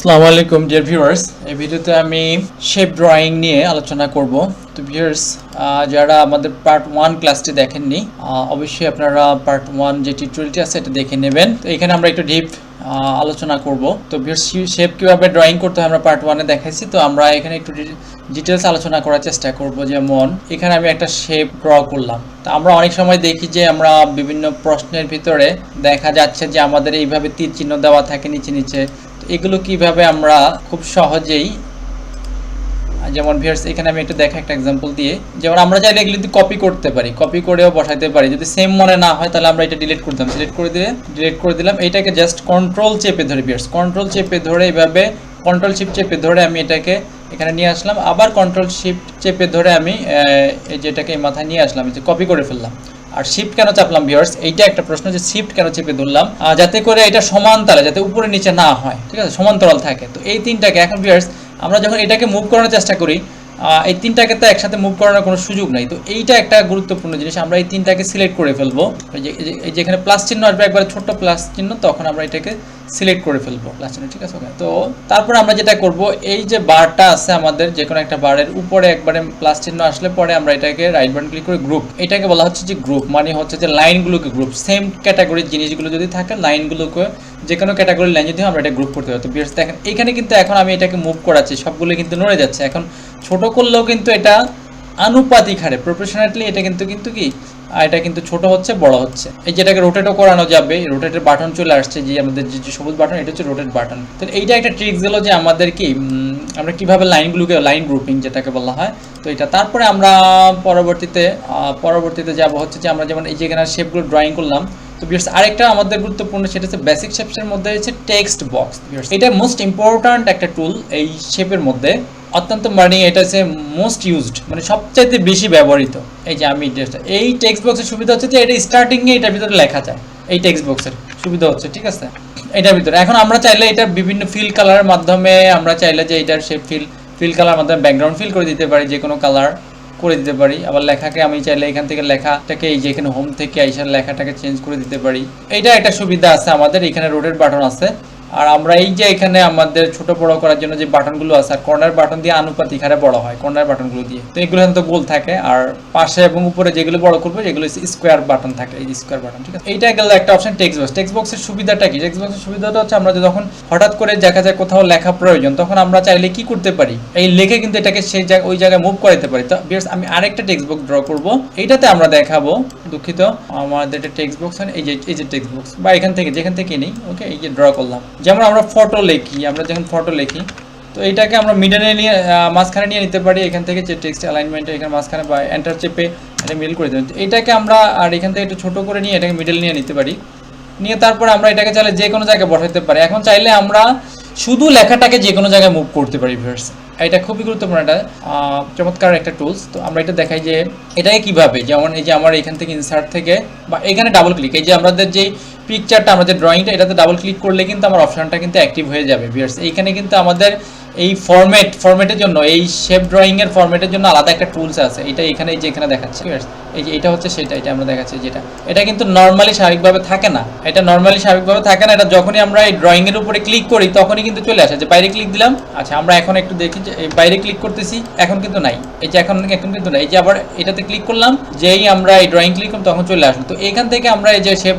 আসসালামু আলাইকুম dear viewers, এই ভিডিওতে আমি শেপ ড্রয়িং নিয়ে আলোচনা করব। তো ভিউয়ার্স, যারা আমাদের পার্ট 1 ক্লাসটি দেখেননি, অবশ্যই আপনারা পার্ট 1 যে টিউটোরিয়ালটি আছে এটা দেখে নেবেন। তো এখানে আমরা একটু ডিপ আলোচনা করব। তো ভিউয়ার্স, শেপ কিভাবে ড্রয়িং করতে হয় আমরা পার্ট 1-এ দেখাইছি। তো আমরা এখানে একটু ডিটেলস আলোচনা করার চেষ্টা করব। যেমন এখানে আমি একটা শেপ ড্র করলাম। তো আমরা অনেক সময় দেখি যে আমরা বিভিন্ন প্রশ্নের ভিতরে দেখা যাচ্ছে যে আমাদের এইভাবে তীর চিহ্ন দেওয়া থাকে নিচে নিচে। এগুলো কিভাবে আমরা খুব সহজেই, যেমন ভিউয়ার্স এখানে আমি একটু দেখা একটা এক্সাম্পল দিয়ে, যেমন আমরা চাইলে এগুলো যদি কপি করতে পারি, কপি করেও বসাইতে পারি। যদি সেম মনে না হয় তাহলে আমরা এটা ডিলিট করতাম, সিলেক্ট করে দিলাম। এইটাকে জাস্ট কন্ট্রোল চেপে ধরে, ভিউয়ার্স কন্ট্রোল চেপে ধরে এইভাবে কন্ট্রোল শিফট চেপে ধরে আমি এটাকে এখানে নিয়ে আসলাম। আবার কন্ট্রোল শিফট চেপে ধরে আমি এই যেটাকে মাথায় নিয়ে আসলাম, যে কপি করে ফেললাম। আর শিফট কেন চাপলাম ভিউয়ার্স, এইটা একটা প্রশ্ন, যে শিফট কেন চেপে ধরলাম, যাতে করে এটা সমান্তরাল, যাতে উপরে নিচে না হয়, ঠিক আছে, সমান্তরাল থাকে। তো এই তিনটাকে এখন ভিউয়ার্স আমরা যখন এটাকে মুভ করানোর চেষ্টা করি, এই তিনটাকে তো একসাথে মুভ করানোর কোনো সুযোগ নাই। তো এইটা একটা গুরুত্বপূর্ণ জিনিস, আমরা এই তিনটাকে সিলেক্ট করে ফেলবো। এই যে এখানে প্লাস চিহ্ন আসবে, একবার ছোট্ট প্লাস চিহ্ন, তখন আমরা এটাকে সিলেক্ট করে ফেলবো প্লাস চিহ্ন, ঠিক আছে। তো তারপরে আমরা যেটা করব, এই যে বারটা আছে আমাদের, যে কোনো একটা বারের উপরে একবারে প্লাস চিহ্ন আসলে পরে আমরা এটাকে রাইট বাটন ক্লিক করে গ্রুপ, এটাকে বলা হচ্ছে যে গ্রুপ, মানে হচ্ছে যে লাইনগুলোকে গ্রুপ, সেম ক্যাটাগরির জিনিসগুলো যদি থাকে লাইনগুলোকে, যে কোনো ক্যাটাগরির লাইন যদি আমরা এটা গ্রুপ করতে পারি। তো ভিউয়ার্স দেখেন এখানে কিন্তু এখন আমি এটাকে মুভ করাচ্ছি, সবগুলো কিন্তু নড়ে যাচ্ছে। এখন ছোট করলেও কিন্তু এটা আনুপাতিক হারে প্রপোর্শনালি এটা কিন্তু কি এটা কিন্তু ছোট হচ্ছে বড় হচ্ছে। এই যেটাকে রোটেটও করানো যাবে, রোটেটের বাটন চলে আসছে, যে আমাদের যে সবুজ বাটন, এটা হচ্ছে রোটেট বাটন। তো এইটা একটা ট্রিক্স গেল যে আমাদের কি আমরা কিভাবে লাইনগুলোকে লাইন গ্রুপিং যেটাকে বলা হয়। তো এটা তারপরে আমরা পরবর্তীতে যাব হচ্ছে যে আমরা যেমন এই যে এখানে শেপগুলো ড্রয়িং করলাম। তো ভিউয়ার্স আরেকটা আমাদের গুরুত্বপূর্ণ, সেটা হচ্ছে বেসিক শেপসের মধ্যে হচ্ছে টেক্সট বক্স। ভিউয়ার্স এটা মোস্ট ইম্পর্ট্যান্ট একটা টুল এই শেপের মধ্যে, অত্যন্ত, মানে এটা হচ্ছে মোস্ট ইউজড, মানে সবচাইতে বেশি ব্যবহৃত। এই যে আমি এই টেক্সট বক্সের সুবিধা হচ্ছে যে এটা স্টার্টিংয়ে এটার ভিতরে লেখা যায়। এই টেক্সট বক্সের সুবিধা হচ্ছে, ঠিক আছে, এটার ভিতরে। এখন আমরা চাইলে এটার বিভিন্ন ফিল কালারের মাধ্যমে, আমরা চাইলে যে এটার শেপ ফিল কালার মাধ্যমে ব্যাকগ্রাউন্ড ফিল করে দিতে পারি, যে কোনো কালার করে দিতে পারি। আবার লেখাকে আমি চাইলে এখান থেকে লেখাটাকে, এই যে এখানে হোম থেকে আইসার লেখাটাকে চেঞ্জ করে দিতে পারি। এইটা একটা সুবিধা আছে আমাদের। এখানে রোটেট বাটন আছে, আর আমরা এই যে এখানে আমাদের ছোট বড় করার জন্য যে বাটনগুলো আছে, আর কর্নার বাটন দিয়ে আনুপাতিক হারে বড় হয় কর্নার বাটনগুলো দিয়ে। তো এগুলো তো গোল থাকে, আর পাশে এবং উপরে যেগুলো বড় করবে যেগুলো স্কোয়ার বাটন থাকে, এই যে স্কোয়ার বাটন, ঠিক আছে। এইটা গেল একটা অপশন টেক্সট বক্স। টেক্সট বক্সের সুবিধাটা কি? টেক্সট বক্সের সুবিধাটা হচ্ছে আমরা যখন হঠাৎ করে দেখা যায় কোথাও লেখা প্রয়োজন, তখন আমরা চাইলে কি করতে পারি, এই লিখে কিন্তু এটাকে সেই জায়গায় ওই জায়গায় মুভ করাতে পারি। তো ভিউয়ার্স আমি আরেকটা টেক্সট বক্স ড্র করব, এইটাতে আমরা দেখাবো, দুঃখিত, আমাদের একটা টেক্সট বক্স, এই যে টেক্সট বক্স, বা এখান থেকে যেখান থেকে নেই, ওকে, এই যে ড্র করলাম। যেমন আমরা ফটো লিখি, আমরা যখন ফটো লিখি, তো এইটাকে আমরা মিডলে নিয়ে মাঝখানে নিয়ে নিতে পারি, এখান থেকে যে টেক্সট অ্যালাইনমেন্টে এখানে মাঝখানে, বা এন্টার চেপে এটা মিডল করে দেবেন। এইটাকে আমরা আর এখান থেকে একটু ছোট করে নিয়ে এটাকে মিডল নিয়ে নিতে পারি, নিয়ে তারপরে আমরা এটাকে চাইলে যে কোনো জায়গায় বসাতে পারি। এখন চাইলে আমরা শুধু লেখাটাকে যে কোনো জায়গায় মুভ করতে পারি ভিউয়ার্স। এটা খুবই গুরুত্বপূর্ণ, এটা চমৎকার একটা টুলস। তো আমরা এটা দেখাই যে এটাকে কিভাবে, যেমন এই যে আমার এখান থেকে ইনসার্ট থেকে, বা এখানে ডাবল ক্লিক, এই যে আমাদের যে পিকচারটা, আমাদের ড্রয়িংটা, এটাতে ডাবল ক্লিক করলে কিন্তু আমার অপশনটা কিন্তু অ্যাক্টিভ হয়ে যাবে ভিউয়ার্স। এইখানে কিন্তু আমাদের এই ফরম্যাটের জন্য, এই শেপ ড্রয়িং এর ফরম্যাটের জন্য আলাদা একটা টুলস আছে। এটা এখানে এই যে এখানে দেখাচ্ছে, এই যে এটা হচ্ছে সেটা, এটা আমরা দেখাচ্ছি যেটা, এটা কিন্তু নরমালি স্বাভাবিকভাবে থাকে না, এটা নরমালি স্বাভাবিকভাবে থাকে না। এটা যখনই আমরা এই ড্রয়িং এর উপরে ক্লিক করি তখনই কিন্তু চলে আসে। যে বাইরে ক্লিক দিলাম, আচ্ছা আমরা এখন একটু দেখি যে এই বাইরে ক্লিক করতেছি, এখন কিন্তু নাই, এই যে এখন কিন্তু নাই। এই যে আবার এটাতে ক্লিক করলাম, যেই আমরা এই ড্রয়িং ক্লিক করলাম তখন চলে আসলো। তো এখান থেকে আমরা এই যে শেপ,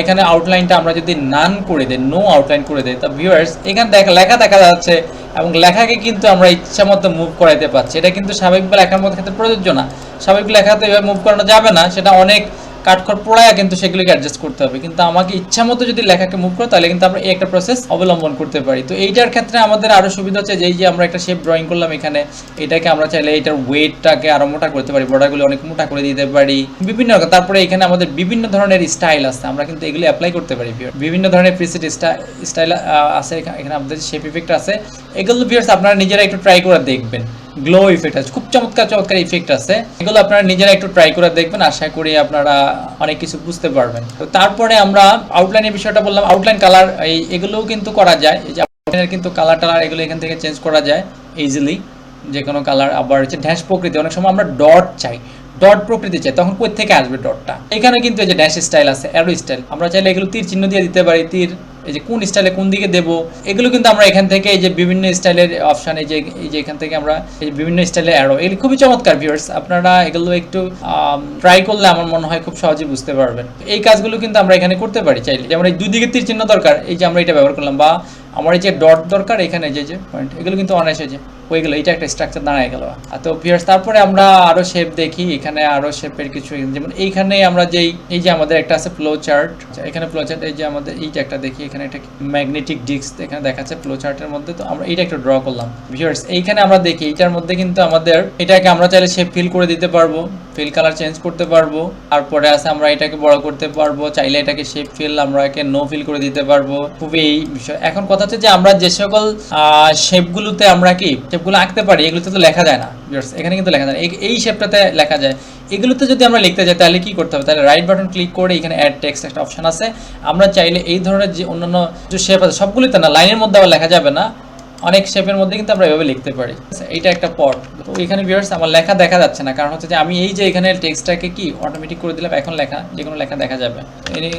এখানে আউটলাইনটা আমরা যদি নান করে দেই, নো আউটলাইন করে দেই, তা ভিউয়ার্স এখানে লেখা দেখা যাচ্ছে, এবং লেখাকে কিন্তু আমরা ইচ্ছা মতো মুভ করাইতে পারছি। এটা কিন্তু স্বাভাবিক লেখার মধ্যে ক্ষেত্রে প্রযোজ্য না। স্বাভাবিক লেখাতে এভাবে মুভ করানো যাবে না, সেটা অনেক কাঠখড় পোড়ায় কিন্তু সেগুলোকে অ্যাডজাস্ট করতে হবে। কিন্তু আমাকে ইচ্ছা মতো যদি লেখাকে মুভ করো, তাহলে কিন্তু আমরা এই একটা প্রসেস অবলম্বন করতে পারি। তো এইটার ক্ষেত্রে আমাদের আরও সুবিধা হচ্ছে যে এই যে আমরা একটা শেপ ড্রয়িং করলাম এখানে, এটাকে আমরা চাইলে এটার ওয়েটটাকে আরও মোটা করতে পারি, বর্ডারগুলো অনেক মোটা করে দিতে পারি, বিভিন্ন রকম। তারপরে এখানে আমাদের বিভিন্ন ধরনের স্টাইল আছে, আমরা কিন্তু এগুলো অ্যাপ্লাই করতে পারি। বিভিন্ন ধরনের প্রিসেট স্টাইল আছে, এখানে আমাদের শেপ ইফেক্ট আছে। এগুলো ভিউয়ার্স আপনারা নিজেরা একটু ট্রাই করে দেখবেন। গ্লো ইফেক্ট আছে, খুব চমৎকার ইফেক্ট আছে, এগুলো আপনারা নিজেরা একটু ট্রাই করে দেখবেন, আশা করি আপনারা অনেক কিছু বুঝতে পারবেন। তো তারপরে আমরা আউটলাইনের বিষয়টা বললাম, আউটলাইন কালার এগুলোও কিন্তু করা যায়। এই যে আউটলাইনের কিন্তু কালার এগুলো এখান থেকে চেঞ্জ করা যায় ইজিলি, যে কোনো কালার। আবার হচ্ছে ড্যাশ প্রকৃতি, অনেক সময় আমরা ডট চাই, ডট প্রকৃতি চাই, তখন কই থেকে আসবে ডটটা? এখানে কিন্তু এই যে ড্যাশ স্টাইল আছে, অ্যারো স্টাইল, আমরা চাইলে এগুলো তীর চিহ্ন দিয়ে দিতে পারি, তীর এই যে কোন স্টাইলে কোন দিকে দেব, এগুলো কিন্তু আমরা এখান থেকে এই যে বিভিন্ন স্টাইলের অপশন, এই যে এখান থেকে আমরা এই যে বিভিন্ন স্টাইলের অ্যারো, এগুলো খুবই চমৎকার ভিউয়ার্স। আপনারা এগুলো একটু ট্রাই করলে আমার মনে হয় খুব সহজে বুঝতে পারবেন। এই কাজগুলো কিন্তু আমরা এখানে করতে পারি চাইলে। যেমন এই দুই দিকে তীর চিহ্ন দরকার, এই যে আমরা এটা ব্যবহার করলাম, বা আমার এই যে ডট দরকার এখানে যে পয়েন্ট, এগুলো কিন্তু অনায়াসে যে হয়ে গেল, এটা একটা স্ট্রাকচার দাঁড়ায় গেল। তো ভিউয়ার্স তারপরে আমরা আরো শেপ দেখি, এখানে আরো শেপের কিছু, যেমন এইখানে আমরা যেই এই যে আমাদের একটা আছে ফ্লো চার্ট, এখানে ফ্লো চার্ট, এই যে আমাদের এই যে একটা দেখি এখানে একটা ম্যাগনেটিক ডিস্ক এখানে দেখাচ্ছে ফ্লো চার্টের মধ্যে। তো আমরা এইটা একটু ড্র করলাম ভিউয়ার্স। এইখানে আমরা দেখি এইটার মধ্যে কিন্তু আমাদের এটাকে আমরা চাইলে শেপ ফিল করে দিতে পারবো, ফিল কালার চেঞ্জ করতে পারবো। তারপরে আছে আমরা এটাকে বড় করতে পারবো, চাইলে এটাকে শেপ ফিল আমরা একে নো ফিল করে দিতে পারবো। খুবই এই বিষয়। এখন কথা হচ্ছে যে আমরা যে সকল শেপগুলোতে আমরা কি শেপগুলো আঁকতে পারি, এগুলোতে তো লেখা যায় না ভিউয়ার্স, এখানে কিন্তু লেখা যায় না, এই শেপটাতে লেখা যায়। এগুলোতে যদি আমরা লিখতে যাই তাহলে কি করতে হবে, তাহলে রাইট বাটন ক্লিক করে এখানে অ্যাড টেক্সট একটা অপশন আছে, আমরা চাইলে এই ধরনের যে অন্যান্য যে শেপ আছে সবগুলোতে না, লাইনের মধ্যে আবার লেখা যাবে না, অনেক শেপের মধ্যে কিন্তু আমরা এভাবে লিখতে পারি। এইটা একটা পট। তো এখানে ভিউয়ার্স আমার লেখা দেখা যাচ্ছে না, কারণ হচ্ছে যে আমি এই যে এখানে টেক্সটটাকে কি অটোমেটিক করে দিলাম, এখন লেখা যে কোনো লেখা দেখা যাবে।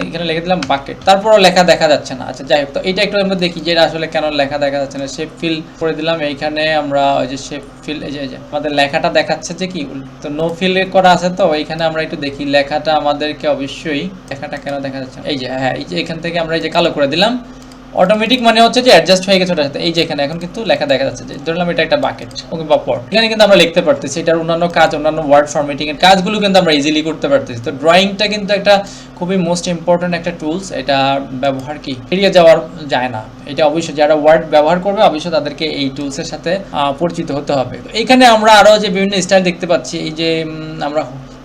এখানে লিখে দিলাম বাকেট, তারপরও লেখা দেখা যাচ্ছে না। আচ্ছা যাই হোক, তো এইটা একটু আমরা দেখি যে এটা আসলে কেন লেখা দেখা যাচ্ছে না। শেপ ফিল করে দিলাম, এইখানে আমরা ওই যে শেপ ফিল, এই যে আমাদের লেখাটা দেখাচ্ছে যে কি, তো নো ফিল করা আছে। তো এইখানে আমরা একটু দেখি লেখাটা আমাদেরকে অবশ্যই লেখাটা কেন দেখা যাচ্ছে না। এই যে হ্যাঁ, এই যে এখান থেকে আমরা এই যে কালো করে দিলাম, অটোমেটিক মানে হচ্ছে যে অ্যাডজাস্ট হয়ে গেছে ওটার সাথে। এই যে এখানে এখন কিন্তু লেখা দেখা যাচ্ছে, যে ধরলাম এটা একটা বাকেট ওকে বা পট, এখানে কিন্তু আমরা লিখতে পারতেছি। এটার অন্যান্য কাজ, অন্যান্য ওয়ার্ড ফরম্যাটিং এর কাজগুলো কিন্তু আমরা ইজিলি করতে পারতেছি। তো ড্রয়িংটা কিন্তু একটা খুবই মোস্ট ইম্পর্টেন্ট একটা টুলস, এটা ব্যবহার কি এড়িয়ে যাওয়ার যায় না। এটা অবশ্যই যারা ওয়ার্ড ব্যবহার করবে অবশ্যই তাদেরকে এই টুলসের সাথে পরিচিত হতে হবে। এখানে আমরা আরো যে বিভিন্ন স্টাইল দেখতে পাচ্ছি, এই যে আমরা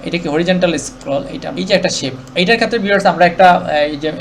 এটা কি হরিজন্টাল স্ক্রল, এটা এই যে একটা শেপ, এইটার ক্ষেত্রে ভিউয়ার্স আমরা একটা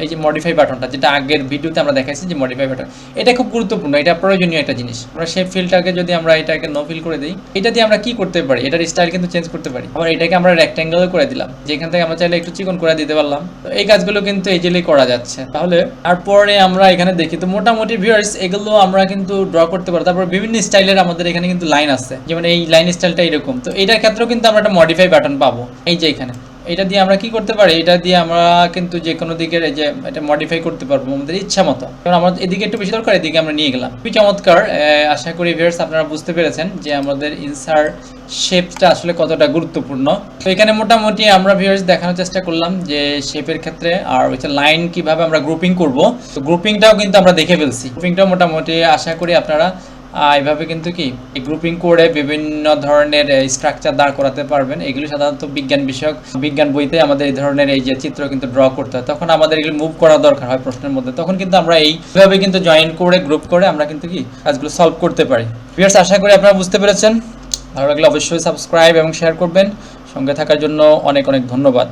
এই যে মডিফাই বাটনটা, যেটা আগের ভিডিওতে আমরা দেখাইছি যে মডিফাই বাটন, এটা খুব গুরুত্বপূর্ণ, এটা প্রয়োজনীয় একটা জিনিস। আমরা শেপ ফিলটাকে যদি আমরা এটাকে নো ফিল করে দিই, এটা দিয়ে আমরা কি করতে পারি, এটার স্টাইল কিন্তু চেঞ্জ করতে পারি। আবার এটাকে আমরা রেক্ট্যাঙ্গেল করে দিলাম, যেখান থেকে আমরা চাইলে একটু চিকন করে দিতে পারলাম। তো এই কাজগুলো কিন্তু ইজিলি করা যাচ্ছে। তাহলে তারপরে আমরা এখানে দেখি, তো মোটামুটি ভিউয়ার্স এগুলো আমরা কিন্তু ড্র করতে পারি। তারপর বিভিন্ন স্টাইলের আমাদের এখানে কিন্তু লাইন আছে, যেমন এই লাইন স্টাইলটা এরকম। তো এটার ক্ষেত্রেও কিন্তু আমরা একটা মডিফাই বাটন পাবো, এই যে এখানে। এটা দিয়ে আমরা কি করতে পারি, এটা দিয়ে আমরা কিন্তু যে কোনো দিকের এই যে এটা মডিফাই করতে পারবো আমাদের ইচ্ছা মতো। কারণ আমাদের এদিকে একটু বেশি দরকার, এদিকে আমরা নিয়ে গেলাম। খুবই চমৎকার। আশা করি ভিউয়ার্স আপনারা বুঝতে পেরেছেন যে আমাদের ইনসার্ট শেপটা আসলে কতটা গুরুত্বপূর্ণ। তো এখানে মোটামুটি আমরা ভিউয়ার্স দেখানোর চেষ্টা করলাম যে শেপের ক্ষেত্রে, আর হচ্ছে লাইন কিভাবে আমরা গ্রুপিং করব। তো গ্রুপিংটাও কিন্তু আমরা দেখে ফেলছি। গ্রুপিংটাও মোটামুটি আশা করি আপনারা এইভাবে কিন্তু কি গ্রুপিং করে বিভিন্ন ধরনের স্ট্রাকচার দাঁড় করাতে পারবেন। এগুলি সাধারণত বিজ্ঞান বিষয়ক বিজ্ঞান বইতে আমাদের এই ধরনের এই যে চিত্র কিন্তু ড্র করতে হয়, তখন আমাদের এগুলো মুভ করা দরকার হয় প্রশ্নের মধ্যে, তখন কিন্তু আমরা এইভাবে কিন্তু জয়েন করে গ্রুপ করে আমরা কিন্তু কি কাজগুলো সলভ করতে পারি। ভিউয়ার্স আশা করি আপনারা বুঝতে পেরেছেন। ভালো লাগলে অবশ্যই সাবস্ক্রাইব এবং শেয়ার করবেন। সঙ্গে থাকার জন্য অনেক অনেক ধন্যবাদ।